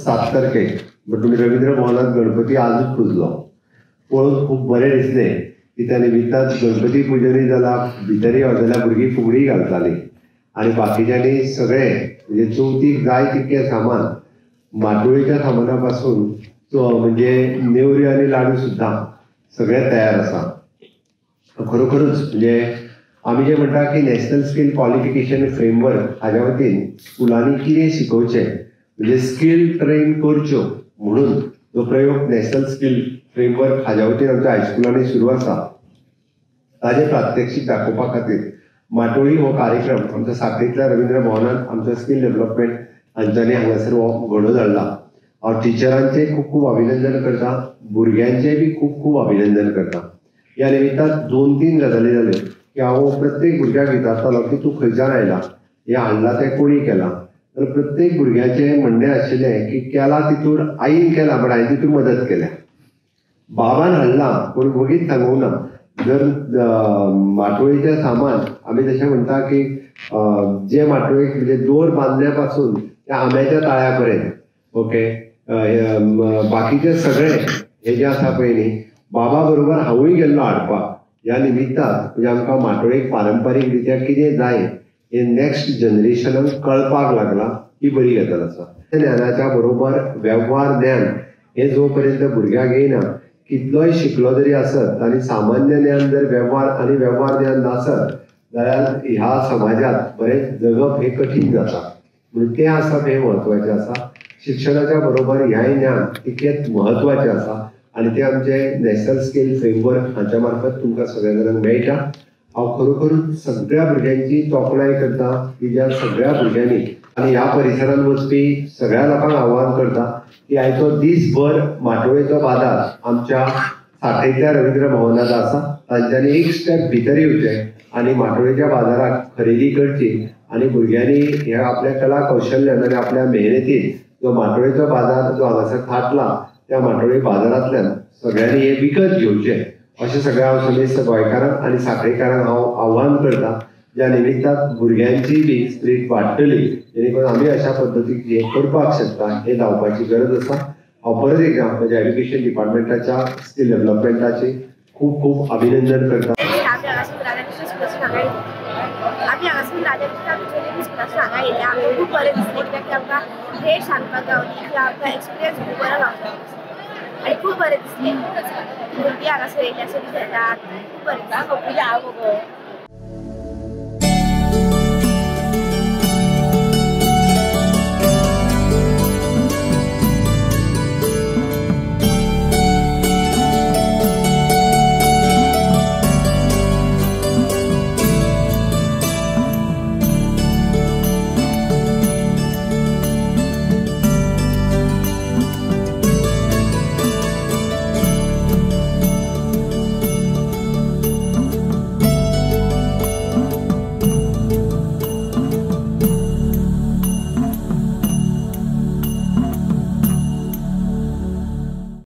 7 तारखेक म्हटून रवींद्र भवनात गणपती आजच पुजलो. पळोवन खूब बरें दिसलें की त्या निमित्तान गणपती पुजनूय जाला, भितरय जाल्यार भुरगीं फुगडी घालतालीं आनी बाकीच्यांनी सगळे म्हणजे चवथीक जाय तितकें सामान माटोळेच्या सामाना पासून म्हणजे नेवऱ्यो आनी लाडू सुद्दां सगळे तयार आसा. खरोखरूच म्हणजे आमी जे म्हणटा की नॅशनल स्कील क्वॉलिफिकेशन फ्रेमवर्क हाज्या वतीन स्कुलांनी कितें शिकोवचें म्हणजे स्कील ट्रेन करच्यो म्हणून जो प्रयोग नॅशनल स्कील फ्रेमवर्क हाज्या वतीन आमच्या हायस्कुलांनी सुरू आसा ताजे प्रात्यक्षीक दाखोवपा खातीर माटोळी हो कार्यक्रम आमच्या सांखळेंतल्या रवींद्र भवनात आमच्या स्कील डेव्हलपमेंट हांच्यांनी हांगासर हो घडोवन हाडला. हांव टिचरांचें खूब खूब अभिनंदन करता, भुरग्यांचेंय बी खूब खूब अभिनंदन करता. ह्या निमित्तान 2-3 गजाली जाल्यो की हांव प्रत्येक भुरग्याक विचारतालो की तूं खंयच्यान आयला, हें हाडलां तें कोणी केलां. तर प्रत्येक भुरग्याचें म्हणणें आशिल्लें की केलां तितून आईन केलां बट हांवें तितून मदत केल्या. बाबान हाडलां पूण वगीत सांगूंक ना. जर माटोळेचें सामान आमी जशें म्हणटा की जे माटोळेक म्हणजे दोर बांदल्या पासून त्या आंब्याच्या ताळ्या पर्यंत ओके बाकीचे सगळे हे जे आसा पळय न्ही बाबा बरोबर हांवूय गेल्लो हाडपाक. ह्या निमित्तान म्हणजे आमकां माटोळेक पारंपारीक रित्या कितें जाय हे नॅक्स्ट जनरेशनाक कळपाक लागलां ही बरी गजाल आसा. ज्ञानाच्या बरोबर वेव्हार ज्ञान हे जो पर्यंत भुरग्याक येयना कितलोय शिकलो जरी आसत आनी सामान्य ज्ञान जर वेव्हार ज्ञान नासत जाल्यार ह्या समाजात बरें जगप हे कठीण जाता. म्हणून तें आसप हे म्हत्वाचें आसा. शिक्षणाच्या बरोबर ह्याय ज्ञान तितकेंच म्हत्वाचें आसा आनी ते आमचे नॅशनल स्कील फ्रेमवर्क हांच्या मार्फत तुमकां सगळ्या जाणांक मेळटा. हांव खरोखरूच सगळ्या भुरग्यांची तोखणाय करता की ज्या सगळ्या भुरग्यांनी आनी ह्या परिसरांत वचपी सगळ्या लोकांक आव्हान करता की आयचो दिसभर माटोळेचो बाजार आमच्या सांखळेंतल्या रवींद्र भवनात आसा. तांच्यांनी एक स्टेप भितर येवचें आनी माटोळेच्या बाजाराक खरेदी करची आनी भुरग्यांनी ह्या आपल्या कला कौशल्यान आनी आपल्या मेहनतीन जो माटोळेचो बाजार जो हांगासर थाटला त्या माटोळी बाजारांतल्यान सगळ्यांनी हे विकत घेवचें अशें सगळ्या हांव समेस्त गोंयकारांक आनी सांखळेकारांक हांव आव्हान करता. ज्या निमित्तान भुरग्यांची बी स्पिरीट वाडटली जेणे करून आमी अशा पद्दतीक हे करपाक शकता हे जावपाची गरज आसा. हांव परत एकदा म्हज्या एड्युकेशन डिपार्टमेंटाच्या स्कील डेव्हलपमेंटाचे खूब खूब अभिनंदन करता. आमी हांगासून राजकृष्ण स्कुलासून हांगा येयले आमकां खूब बरें दिसलें कित्याक की आमकां हें सांगपाक गावली की आमकां एक्सपिरियन्स खूब बरो गावता आनी खूब बरें दिसलें. भुरगीं हांगासर येयले सगळीं खेळटात खूब बरें दिसलें.